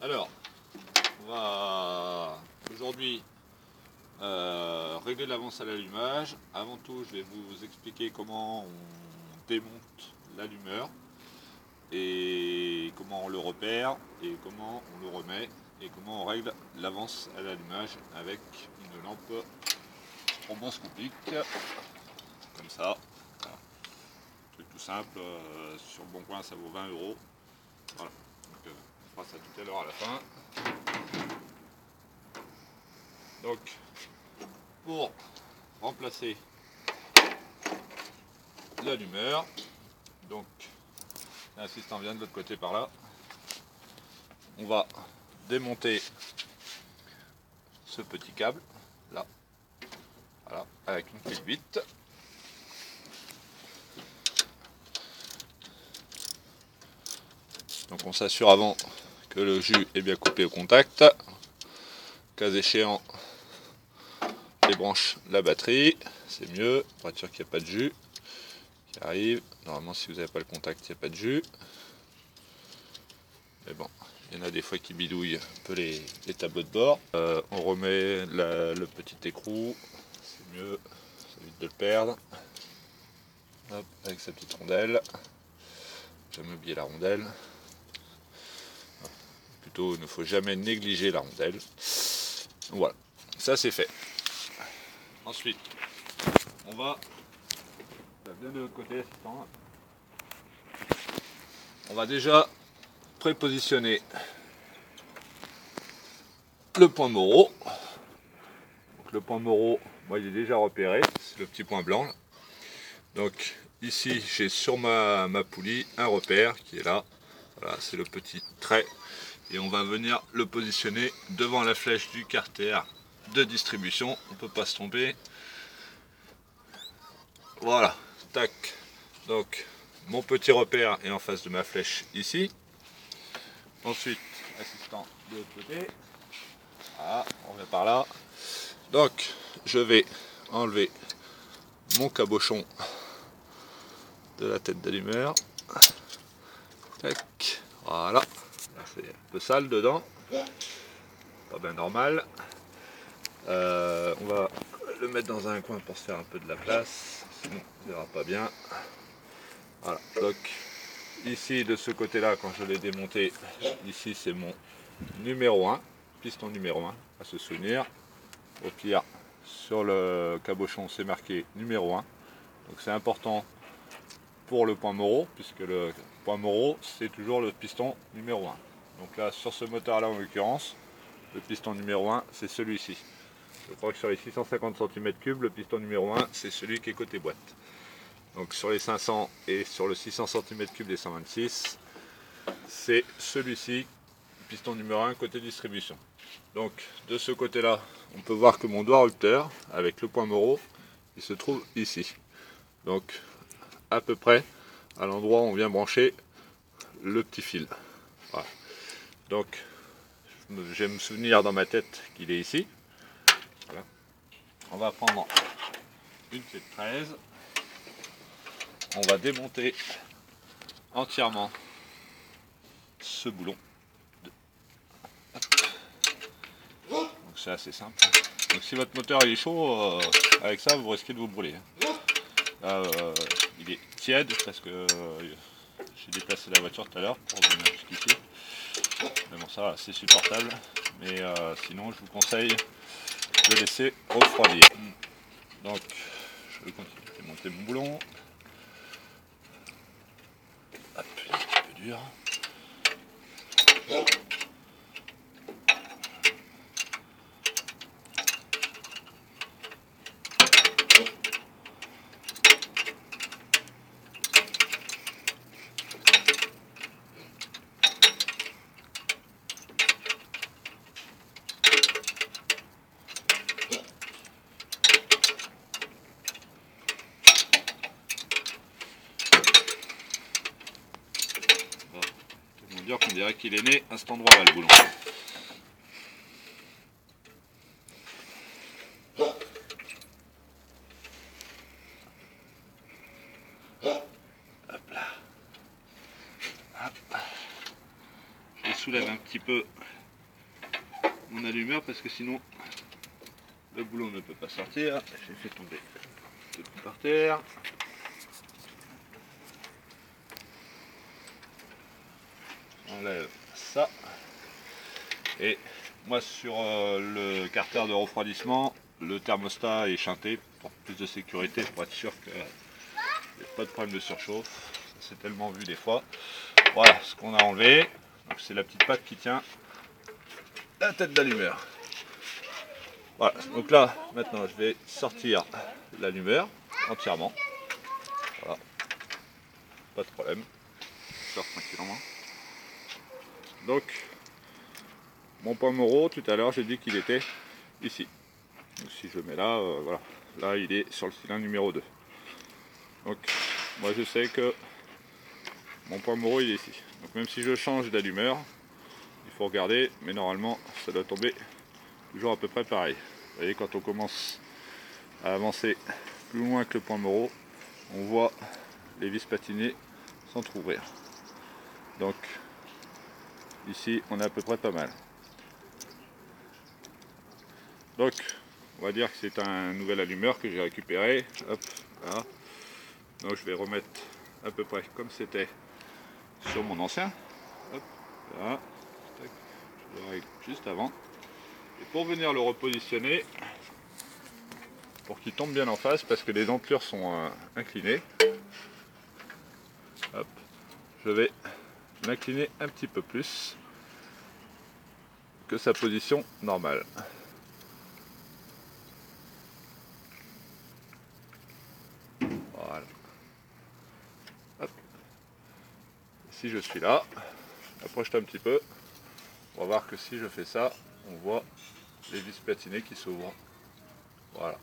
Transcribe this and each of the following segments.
Alors, on va aujourd'hui régler l'avance à l'allumage. Avant tout, je vais vous expliquer comment on démonte l'allumeur et comment on le repère et comment on le remet et comment on règle l'avance à l'allumage avec une lampe stroboscopique comme ça. Voilà. Truc tout simple, sur le bon coin ça vaut 20 €. Voilà. Donc, on fera ça tout à l'heure à la fin. Donc, pour remplacer l'allumeur, donc l'assistant vient de l'autre côté par là, on va démonter ce petit câble là, voilà, avec une clé 8. Donc on s'assure avant que le jus est bien coupé au contact. Cas échéant, débranche la batterie, c'est mieux pour être sûr qu'il n'y a pas de jus qui arrive. Normalement, si vous n'avez pas le contact, il n'y a pas de jus. Mais bon, il y en a des fois qui bidouillent un peu les tableaux de bord. On remet le petit écrou, c'est mieux, ça évite de le perdre. Hop, avec sa petite rondelle. Jamais oublier la rondelle. Plutôt, il ne faut jamais négliger la rondelle. Voilà, ça c'est fait. Ensuite, on va... Ça vient de l'autre côté, assistant. On va déjà prépositionner le point Moreau. Donc le point Moreau, moi il est déjà repéré, c'est le petit point blanc là. Donc ici j'ai sur ma poulie un repère qui est là. Voilà, c'est le petit trait. Et on va venir le positionner devant la flèche du carter de distribution. On ne peut pas se tromper. Voilà, tac. Donc mon petit repère est en face de ma flèche ici. Ensuite, assistant de l'autre côté. Voilà, on revient par là. Donc je vais enlever mon cabochon de la tête d'allumeur. Tac, voilà. C'est un peu sale dedans. Pas bien normal. On va le mettre dans un coin pour se faire un peu de la place. Sinon, on ne verra pas bien. Voilà. Donc, ici, de ce côté-là, quand je l'ai démonté, ici, c'est mon numéro 1. Piston numéro 1, à se souvenir. Au pire, sur le cabochon, c'est marqué numéro 1. Donc, c'est important pour le point Moreau, puisque le point Moreau, c'est toujours le piston numéro 1. Donc là, sur ce moteur-là, en l'occurrence, le piston numéro 1, c'est celui-ci. Je crois que sur les 650 cm3, le piston numéro 1, c'est celui qui est côté boîte. Donc sur les 500 et sur le 600 cm3 des 126, c'est celui-ci, piston numéro 1 côté distribution. Donc de ce côté-là, on peut voir que mon doigt rupteur, avec le point Moreau, il se trouve ici. Donc à peu près à l'endroit où on vient brancher le petit fil. Voilà. Donc je vais me souvenir dans ma tête qu'il est ici. Voilà. On va prendre une clé de 13. On va démonter entièrement ce boulon. Donc c'est assez simple. Donc si votre moteur est chaud, avec ça vous risquez de vous brûler. Là, il est tiède parce que j'ai déplacé la voiture tout à l'heure pour venir jusqu'ici. Mais bon, ça c'est supportable. Mais sinon, je vous conseille de laisser refroidir. Donc, je vais continuer à démonter mon boulon. Hop, il est un petit peu dur. Dire qu'on dirait qu'il est né à cet endroit là le boulon. Hop là. Hop. soulève un petit peu mon allumeur parce que sinon le boulon ne peut pas sortir. J'ai fait tomber tout par terre. J'enlève ça. Et moi sur le carter de refroidissement, le thermostat est chanté pour plus de sécurité, pour être sûr qu'il n'y ait pas de problème de surchauffe. Ça c'est tellement vu des fois. Voilà ce qu'on a enlevé. C'est la petite patte qui tient la tête d'allumeur. Voilà, donc là maintenant je vais sortir l'allumeur entièrement. Voilà, pas de problème. Je sors tranquillement. Donc mon Pomerol, tout à l'heure j'ai dit qu'il était ici. Donc, si je mets là, voilà, là il est sur le cylindre numéro 2. Donc moi je sais que mon Pomerol il est ici. Donc même si je change d'allumeur, il faut regarder, mais normalement ça doit tomber toujours à peu près pareil. Vous voyez, quand on commence à avancer plus loin que le Pomerol, on voit les vis patinées s'entrouvrir. Donc ici on est à peu près pas mal. Donc on va dire que c'est un nouvel allumeur que j'ai récupéré. Hop, voilà. Donc je vais remettre à peu près comme c'était sur mon ancien. Hop, là. Je le règle juste avant. Et pour venir le repositionner, pour qu'il tombe bien en face, parce que les dentelures sont inclinées, hop, je vais l'incliner un petit peu plus que sa position normale. Voilà. Hop. Si je suis là, approche-toi un petit peu. On va voir que si je fais ça, on voit les vis platinées qui s'ouvrent. Voilà.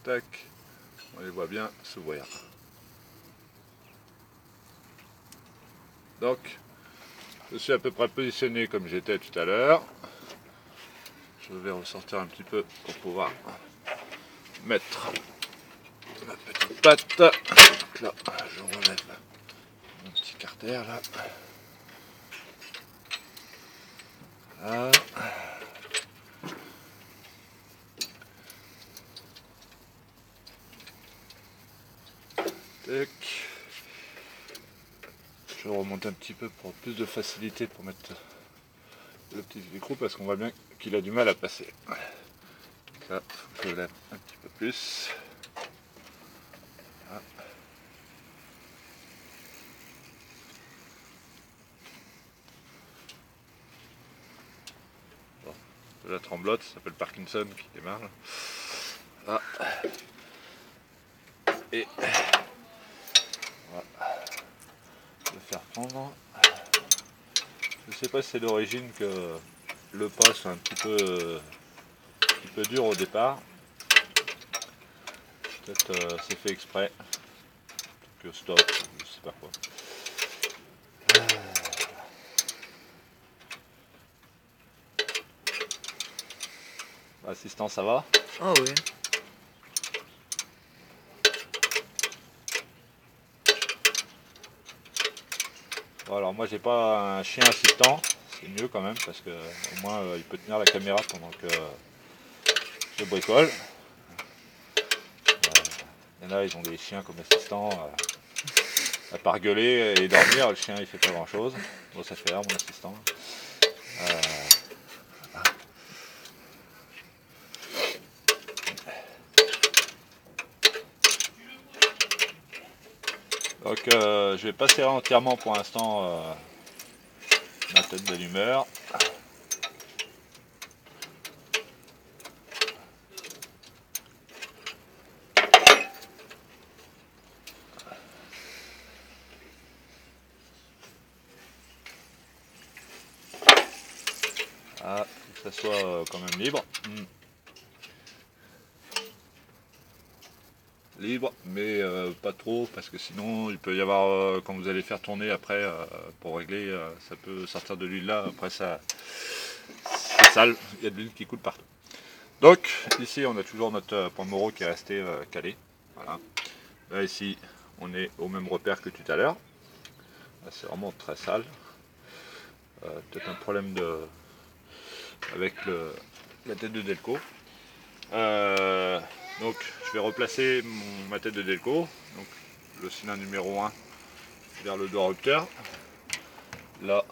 Tac. On les voit bien s'ouvrir. Donc, je suis à peu près positionné comme j'étais tout à l'heure. Je vais ressortir un petit peu pour pouvoir mettre ma petite patte. Donc là, je relève mon petit carter là. Là. Tac. Je remonte un petit peu pour plus de facilité pour mettre le petit écrou parce qu'on voit bien qu'il a du mal à passer. Donc là, je lève un petit peu plus. Là. Bon, de la tremblote, ça s'appelle Parkinson qui démarre. Là. Et voilà. Je vais faire prendre. Je sais pas si c'est d'origine que le pas soit un petit peu dur au départ. Peut-être c'est fait exprès. Que stop, je sais pas quoi. Assistant, ça va? Ah oui. Bon, alors moi j'ai pas un chien assistant, c'est mieux quand même parce que au moins il peut tenir la caméra pendant que je bricole. Il y en a, ils ont des chiens comme assistant, à part gueuler et dormir, le chien il fait pas grand chose. Bon, ça fait rire mon assistant. Donc je vais pas serrer entièrement pour l'instant ma tête d'allumeur. Ah, que ça soit quand même libre. Libre, mais pas trop, parce que sinon il peut y avoir, quand vous allez faire tourner après, pour régler, ça peut sortir de l'huile là, après ça c'est sale, il y a de l'huile qui coule partout. Donc ici on a toujours notre Pomerol qui est resté calé. Voilà. Là ici on est au même repère que tout à l'heure. C'est vraiment très sale. Peut-être un problème avec la tête de Delco. Donc je vais replacer ma tête de Delco, donc le cylindre numéro 1 vers le doigt rupteur, là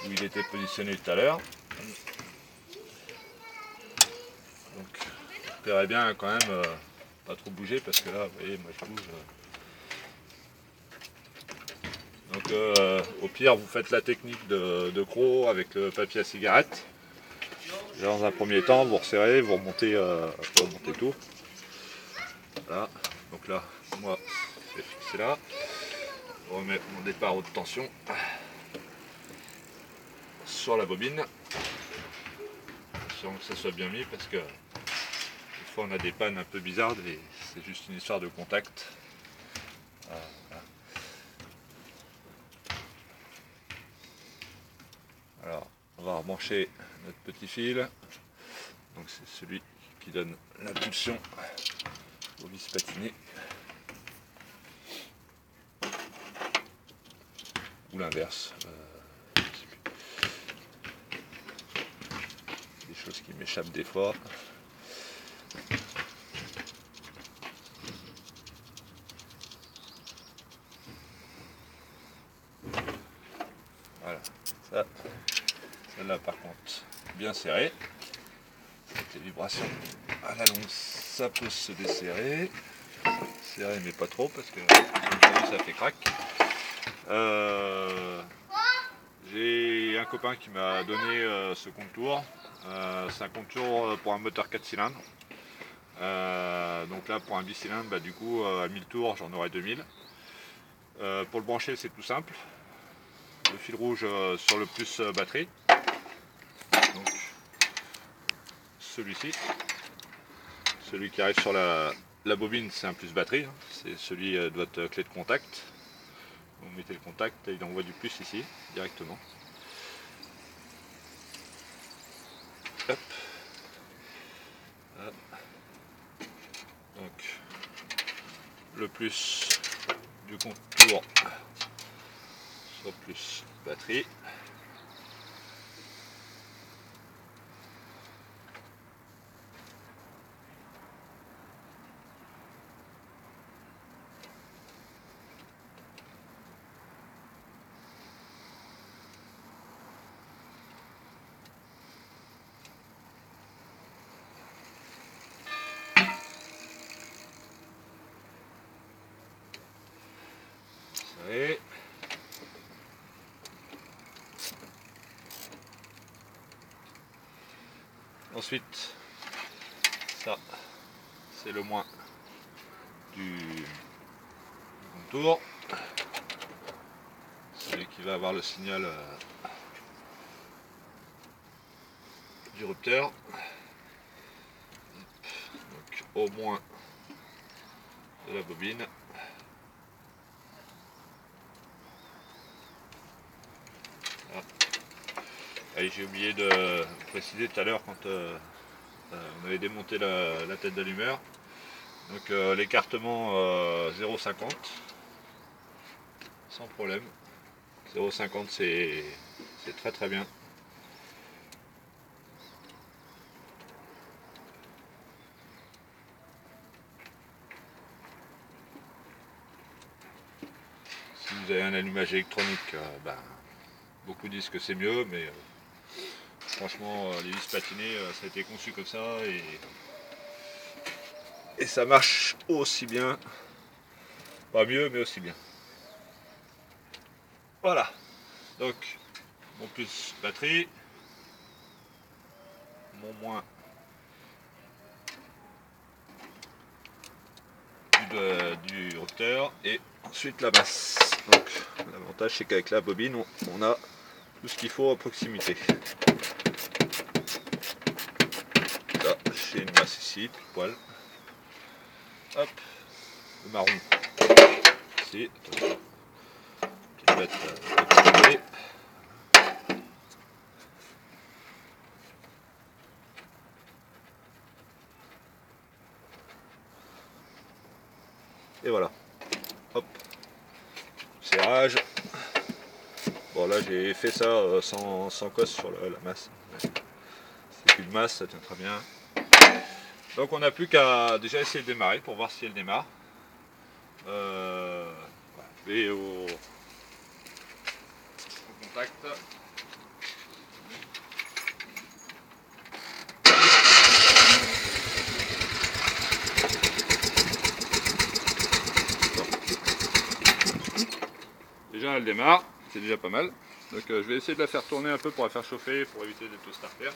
où il était positionné tout à l'heure. Donc vous verrez bien quand même pas trop bouger parce que là vous voyez moi je bouge. Donc au pire vous faites la technique de croc avec le papier à cigarette. Dans un premier temps vous resserrez, vous remontez tout. Voilà, donc là moi je vais fixer là. Je remets mon départ haute tension sur la bobine. Assurons que ça soit bien mis parce que des fois on a des pannes un peu bizarres et c'est juste une histoire de contact. Voilà. Alors on va rebrancher notre petit fil. Donc c'est celui qui donne l'impulsion au vis patiné. Ou l'inverse. Des choses qui m'échappent des fois. Voilà, ça, celle-là par contre bien serrée. Avec les vibrations à la longue, ça peut se desserrer. Serré mais pas trop parce que ça fait crack. J'ai un copain qui m'a donné ce contour. C'est un contour pour un moteur 4 cylindres. Donc là pour un bicylindre, bah, du coup à 1000 tours j'en aurai 2000. Pour le brancher c'est tout simple. Le fil rouge sur le plus batterie. Donc celui-ci. Celui qui arrive sur la bobine c'est un plus batterie. Hein. C'est celui de votre clé de contact. Vous mettez le contact et il envoie du plus ici directement. Hop. Hop. Donc le plus du contour sur plus batterie. Et ensuite, ça, c'est le moins du contour. Celui qui va avoir le signal du rupteur. Donc au moins de la bobine. Et j'ai oublié de préciser tout à l'heure quand on avait démonté la tête d'allumeur. Donc l'écartement 0,50 sans problème. 0,50 c'est très très bien. Si vous avez un allumage électronique, ben, beaucoup disent que c'est mieux, mais franchement les vis patinées ça a été conçu comme ça et ça marche aussi bien. Pas mieux mais aussi bien. Voilà. Donc mon plus batterie, mon moins du rupteur et ensuite la masse. Donc l'avantage c'est qu'avec la bobine on a tout ce qu'il faut à proximité. Là j'ai une masse ici, pile poil. Hop, le marron ici. Petite bête de côté. Et voilà. hop, serrage. Bon là j'ai fait ça sans cosse sur la masse. C'est plus de masse, ça tient très bien. Donc on n'a plus qu'à déjà essayer de démarrer pour voir si elle démarre. Et au contact. Déjà elle démarre, c'est déjà pas mal. Donc je vais essayer de la faire tourner un peu pour la faire chauffer, pour éviter d'être au starter.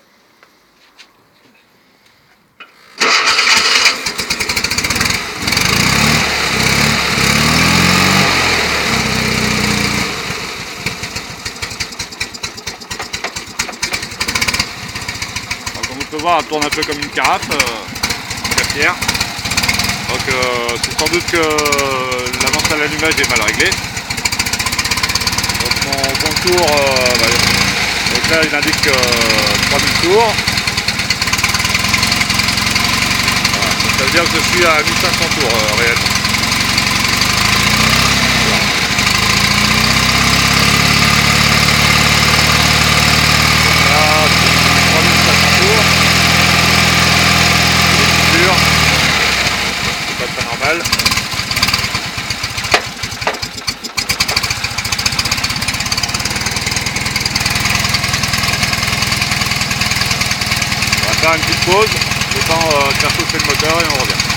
Alors, comme on peut voir, elle tourne un peu comme une carafe, une cafetière. Donc c'est sans doute que l'avance à l'allumage est mal réglée. Donc mon contour, donc là il indique 3000 tours. Voilà. Donc, ça veut dire que je suis à 1500 tours réellement. Voilà. Là, 3500 tours. C'est sûr. C'est pas très normal. On va faire une petite pause, le temps de faire chauffer le moteur et on revient.